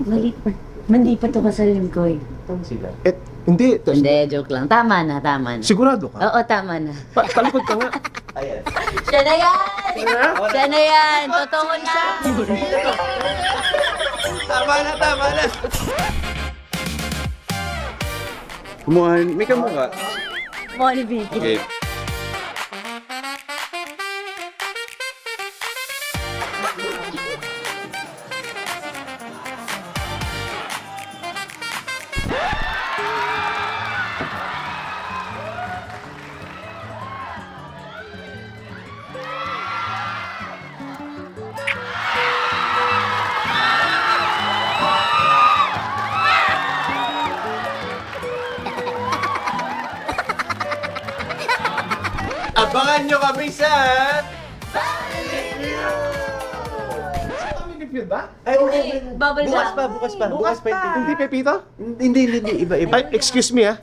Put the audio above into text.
Mali pa. Mandi pa to kasalim ko eh. Hindi. Hindi, joke lang. Tama na, tama na. Sigurado ka? Oo, tama na. Talikod ka nga. Siya na yan! Siya na yan! Totoo na! Tama na. Kumuhan, may kamukha. Money Vicky. Okay. Abangan nyo kami sa... Family feud ba? Ay, Bubble bukas gum. pa. Bukas pa. Hindi Pepito? Hindi. Iba. Ay, excuse me ah.